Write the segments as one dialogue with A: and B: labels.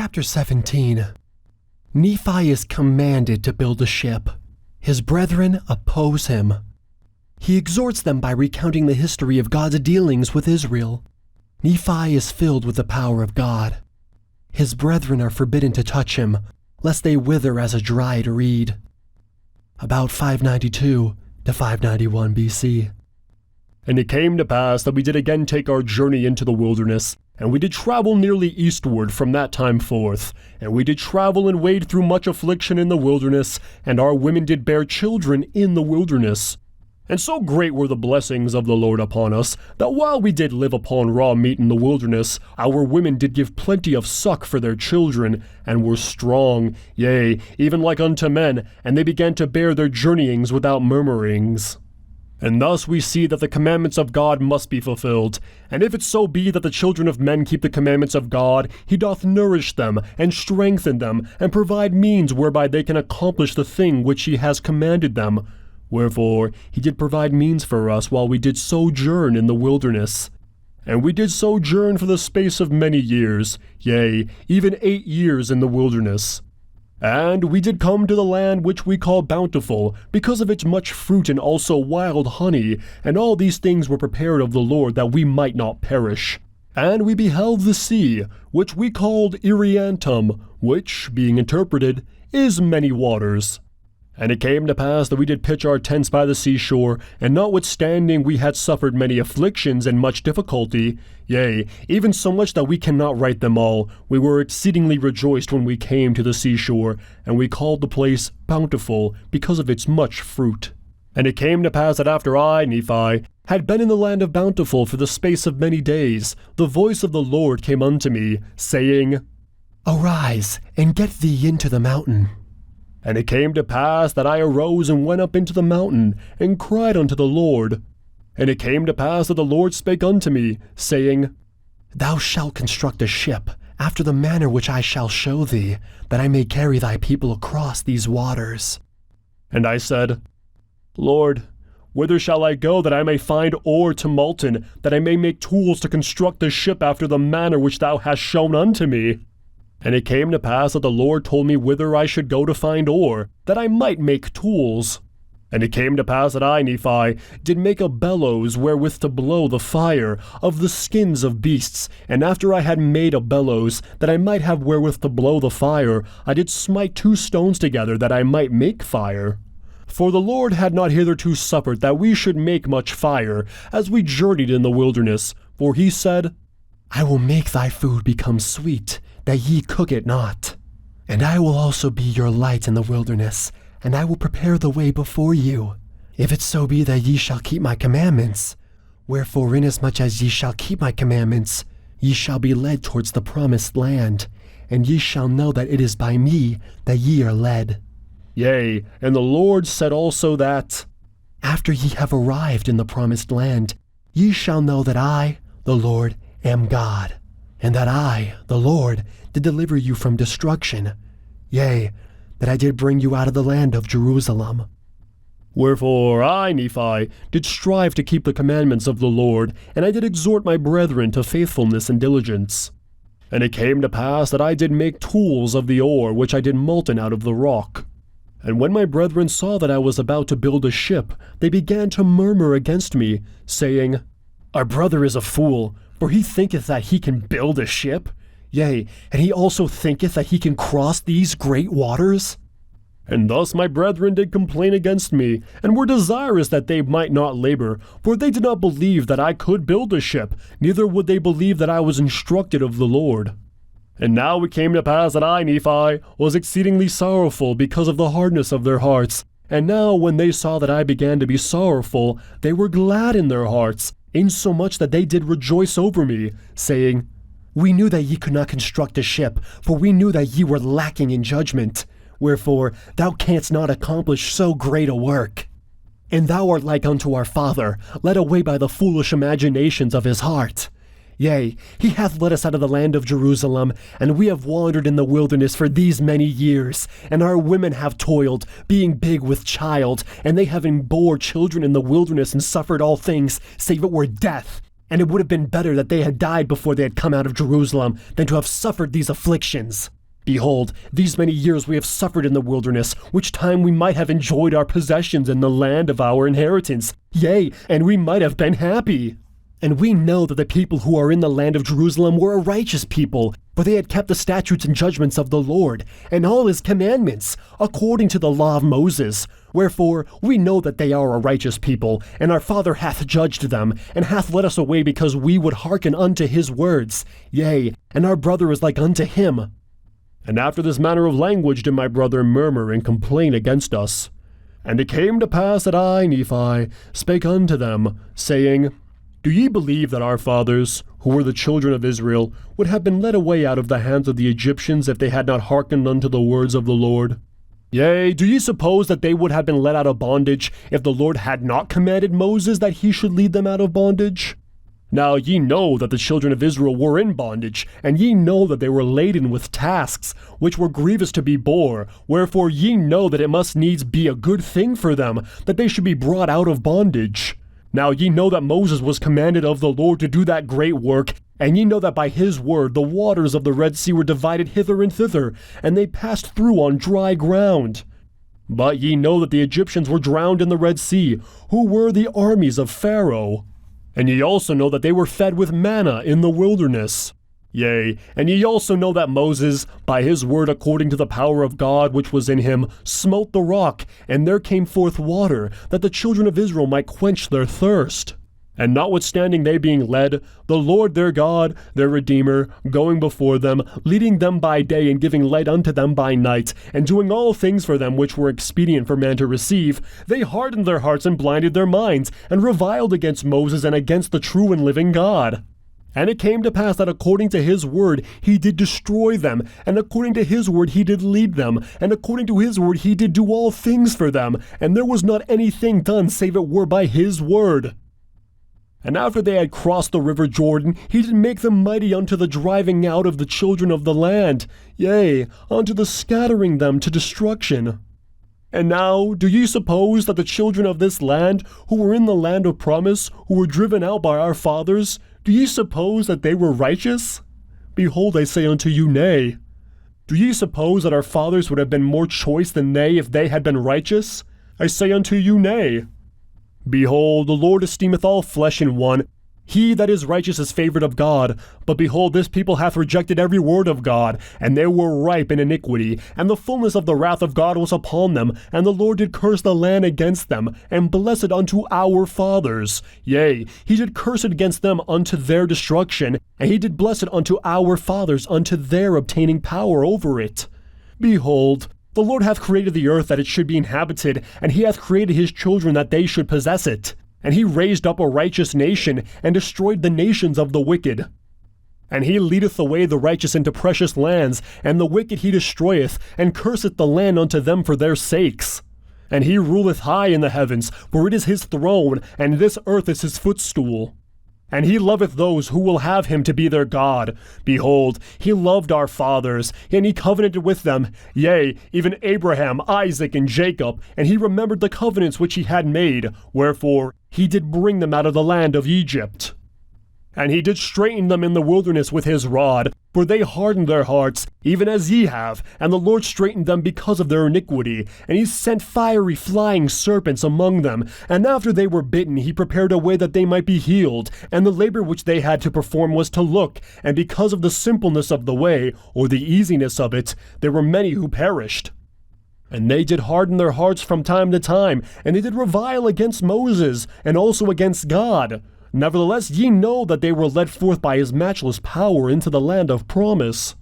A: Chapter 17. Nephi is commanded to build a ship. His brethren oppose him. He exhorts them by recounting the history of God's dealings with Israel. Nephi is filled with the power of God. His brethren are forbidden to touch him, lest they wither as a dried reed. About 592 to 591 BC.
B: And it came to pass that we did again take our journey into the wilderness, and we did travel nearly eastward from that time forth. And we did travel and wade through much affliction in the wilderness, and our women did bear children in the wilderness. And so great were the blessings of the Lord upon us, that while we did live upon raw meat in the wilderness, our women did give plenty of suck for their children, and were strong, yea, even like unto men, and they began to bear their journeyings without murmurings. And thus we see that the commandments of God must be fulfilled. And if it so be that the children of men keep the commandments of God, he doth nourish them, and strengthen them, and provide means whereby they can accomplish the thing which he has commanded them. Wherefore he did provide means for us while we did sojourn in the wilderness. And we did sojourn for the space of many years, yea, even 8 years in the wilderness. And we did come to the land which we call Bountiful, because of its much fruit and also wild honey, and all these things were prepared of the Lord that we might not perish. And we beheld the sea, which we called Iriantum, which, being interpreted, is many waters. And it came to pass that we did pitch our tents by the seashore, and notwithstanding we had suffered many afflictions and much difficulty, yea, even so much that we cannot write them all, we were exceedingly rejoiced when we came to the seashore, and we called the place Bountiful, because of its much fruit. And it came to pass that after I, Nephi, had been in the land of Bountiful for the space of many days, the voice of the Lord came unto me, saying,
A: Arise, and get thee into the mountain.
B: And it came to pass that I arose and went up into the mountain, and cried unto the Lord. And it came to pass that the Lord spake unto me, saying,
A: Thou shalt construct a ship, after the manner which I shall show thee, that I may carry thy people across these waters.
B: And I said, Lord, whither shall I go that I may find ore to molten, that I may make tools to construct the ship after the manner which thou hast shown unto me? And it came to pass that the Lord told me whither I should go to find ore, that I might make tools. And it came to pass that I, Nephi, did make a bellows wherewith to blow the fire, of the skins of beasts. And after I had made a bellows, that I might have wherewith to blow the fire, I did smite 2 stones together, that I might make fire. For the Lord had not hitherto suffered that we should make much fire, as we journeyed in the wilderness. For he said,
A: I will make thy food become sweet, that ye cook it not. And I will also be your light in the wilderness, and I will prepare the way before you, if it so be that ye shall keep my commandments. Wherefore, inasmuch as ye shall keep my commandments, ye shall be led towards the promised land, and ye shall know that it is by me that ye are led.
B: Yea, and the Lord said also that,
A: After ye have arrived in the promised land, ye shall know that I, the Lord, am God, and that I, the Lord, did deliver you from destruction, yea, that I did bring you out of the land of Jerusalem.
B: Wherefore I, Nephi, did strive to keep the commandments of the Lord, and I did exhort my brethren to faithfulness and diligence. And it came to pass that I did make tools of the ore which I did molten out of the rock. And when my brethren saw that I was about to build a ship, they began to murmur against me, saying, Our brother is a fool, for he thinketh that he can build a ship. Yea, and he also thinketh that he can cross these great waters. And thus my brethren did complain against me, and were desirous that they might not labor, for they did not believe that I could build a ship, neither would they believe that I was instructed of the Lord. And now it came to pass that I, Nephi, was exceedingly sorrowful because of the hardness of their hearts. And now when they saw that I began to be sorrowful, they were glad in their hearts, insomuch that they did rejoice over me, saying, We knew that ye could not construct a ship, for we knew that ye were lacking in judgment. Wherefore thou canst not accomplish so great a work. And thou art like unto our father, led away by the foolish imaginations of his heart. Yea, he hath led us out of the land of Jerusalem, and we have wandered in the wilderness for these many years, and our women have toiled, being big with child, and they having bore children in the wilderness and suffered all things, save it were death.
A: and it would have been better that they had died before they had come out of Jerusalem than to have suffered these afflictions. Behold, these many years we have suffered in the wilderness, which time we might have enjoyed our possessions in the land of our inheritance. Yea, and we might have been happy. And we know that the people who are in the land of Jerusalem were a righteous people, for they had kept the statutes and judgments of the Lord, and all his commandments, according to the law of Moses. Wherefore we know that they are a righteous people, and our father hath judged them, and hath led us away because we would hearken unto his words. Yea, and our brother is like unto him.
B: And after this manner of language did my brother murmur and complain against us. And it came to pass that I, Nephi, spake unto them, saying, Do ye believe that our fathers, who were the children of Israel, would have been led away out of the hands of the Egyptians if they had not hearkened unto the words of the Lord? Yea, do ye suppose that they would have been led out of bondage if the Lord had not commanded Moses that he should lead them out of bondage? Now ye know that the children of Israel were in bondage, and ye know that they were laden with tasks, which were grievous to be bore. Wherefore ye know that it must needs be a good thing for them, that they should be brought out of bondage. Now ye know that Moses was commanded of the Lord to do that great work, and ye know that by his word the waters of the Red Sea were divided hither and thither, and they passed through on dry ground. But ye know that the Egyptians were drowned in the Red Sea, who were the armies of Pharaoh. And ye also know that they were fed with manna in the wilderness. Yea, and ye also know that Moses, by his word according to the power of God which was in him, smote the rock, and there came forth water, that the children of Israel might quench their thirst. And notwithstanding they being led, the Lord their God, their Redeemer, going before them, leading them by day and giving light unto them by night, and doing all things for them which were expedient for man to receive, they hardened their hearts and blinded their minds, and reviled against Moses and against the true and living God. And it came to pass that according to his word he did destroy them, and according to his word he did lead them, and according to his word he did do all things for them, and there was not anything done save it were by his word. And after they had crossed the river Jordan, he did make them mighty unto the driving out of the children of the land, yea, unto the scattering them to destruction. And now, do ye suppose that the children of this land, who were in the land of promise, who were driven out by our fathers, do ye suppose that they were righteous? Behold, I say unto you, nay. Do ye suppose that our fathers would have been more choice than they if they had been righteous? I say unto you, nay. Behold, the Lord esteemeth all flesh in one. He that is righteous is favored of God. But behold, this people hath rejected every word of God, and they were ripe in iniquity, and the fullness of the wrath of God was upon them, and the Lord did curse the land against them, and bless it unto our fathers. Yea, he did curse it against them unto their destruction, and he did bless it unto our fathers unto their obtaining power over it. Behold, the Lord hath created the earth that it should be inhabited, and he hath created his children that they should possess it. And he raised up a righteous nation, and destroyed the nations of the wicked. And he leadeth away the righteous into precious lands, and the wicked he destroyeth, and curseth the land unto them for their sakes. And he ruleth high in the heavens, for it is his throne, and this earth is his footstool. And he loveth those who will have him to be their God. Behold, he loved our fathers, and he covenanted with them, yea, even Abraham, Isaac, and Jacob, and he remembered the covenants which he had made, wherefore he did bring them out of the land of Egypt. And he did straiten them in the wilderness with his rod, for they hardened their hearts, even as ye have, and the Lord straitened them because of their iniquity. And he sent fiery flying serpents among them, and after they were bitten he prepared a way that they might be healed, and the labor which they had to perform was to look, and because of the simpleness of the way, or the easiness of it, there were many who perished. And they did harden their hearts from time to time, and they did revile against Moses, and also against God. Nevertheless, ye know that they were led forth by his matchless power into the land of promise.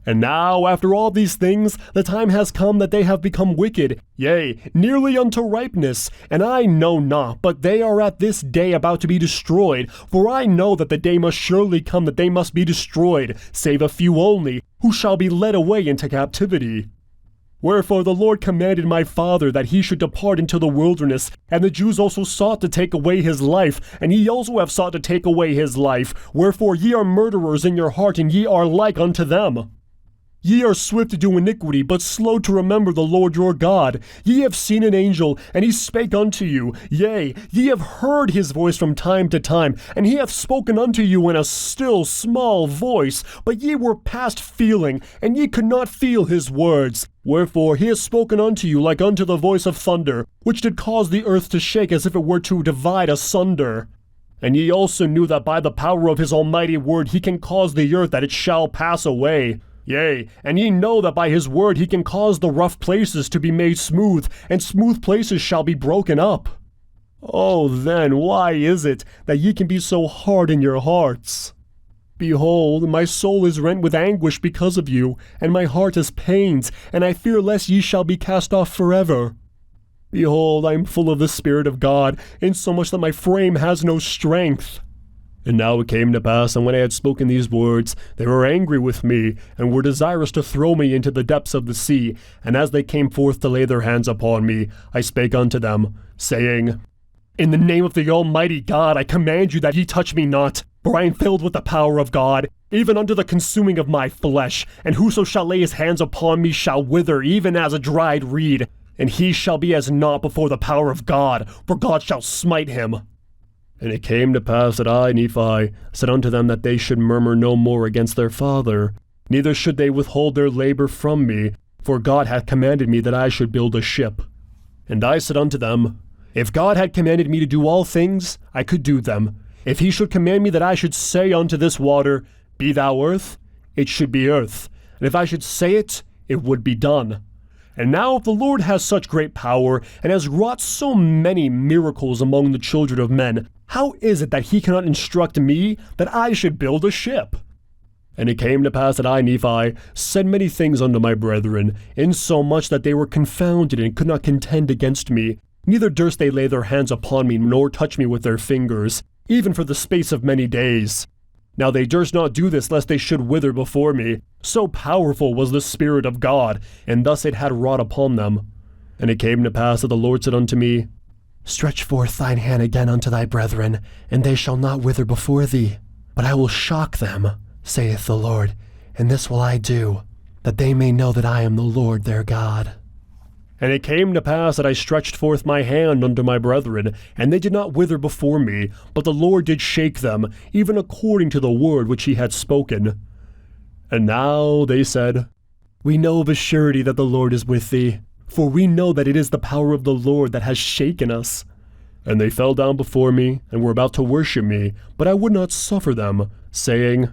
B: And now, after all these things, the time has come that they have become wicked, yea, nearly unto ripeness. And I know not, but they are at this day about to be destroyed. For I know that the day must surely come that they must be destroyed, save a few only, who shall be led away into captivity. Wherefore the Lord commanded my father that he should depart into the wilderness, and the Jews also sought to take away his life, and ye also have sought to take away his life. Wherefore ye are murderers in your heart, and ye are like unto them. Ye are swift to do iniquity, but slow to remember the Lord your God. Ye have seen an angel, and he spake unto you. Yea, ye have heard his voice from time to time, and he hath spoken unto you in a still small voice. But ye were past feeling, and ye could not feel his words. Wherefore he has spoken unto you like unto the voice of thunder, which did cause the earth to shake as if it were to divide asunder. And ye also knew that by the power of his almighty word he can cause the earth that it shall pass away. Yea, and ye know that by his word he can cause the rough places to be made smooth, and smooth places shall be broken up. Oh, then why is it that ye can be so hard in your hearts? Behold, my soul is rent with anguish because of you, and my heart is pained, and I fear lest ye shall be cast off forever. Behold, I am full of the Spirit of God, insomuch that my frame has no strength. And now it came to pass, and when I had spoken these words, they were angry with me, and were desirous to throw me into the depths of the sea. And as they came forth to lay their hands upon me, I spake unto them, saying, In the name of the Almighty God, I command you that ye touch me not, for I am filled with the power of God, even unto the consuming of my flesh. And whoso shall lay his hands upon me shall wither, even as a dried reed. And he shall be as naught before the power of God, for God shall smite him. And it came to pass that I, Nephi, said unto them that they should murmur no more against their father, neither should they withhold their labor from me, for God hath commanded me that I should build a ship. And I said unto them, If God had commanded me to do all things, I could do them. If he should command me that I should say unto this water, Be thou earth, it should be earth. And if I should say it, it would be done. And now if the Lord has such great power, and has wrought so many miracles among the children of men, how is it that he cannot instruct me that I should build a ship? And it came to pass that I, Nephi, said many things unto my brethren, insomuch that they were confounded and could not contend against me. Neither durst they lay their hands upon me, nor touch me with their fingers, even for the space of many days. Now they durst not do this, lest they should wither before me. So powerful was the Spirit of God, and thus it had wrought upon them. And it came to pass that the Lord said unto me, Stretch forth thine hand again unto thy brethren, and they shall not wither before thee. But I will shock them, saith the Lord, and this will I do, that they may know that I am the Lord their God. And it came to pass that I stretched forth my hand unto my brethren, and they did not wither before me, but the Lord did shake them, even according to the word which he had spoken. And now, they said, We know of a surety that the Lord is with thee, for we know that it is the power of the Lord that has shaken us. And they fell down before me, and were about to worship me, but I would not suffer them, saying,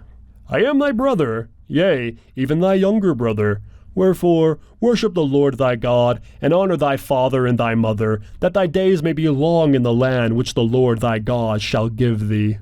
B: I am thy brother, yea, even thy younger brother. Wherefore, worship the Lord thy God, and honor thy father and thy mother, that thy days may be long in the land which the Lord thy God shall give thee.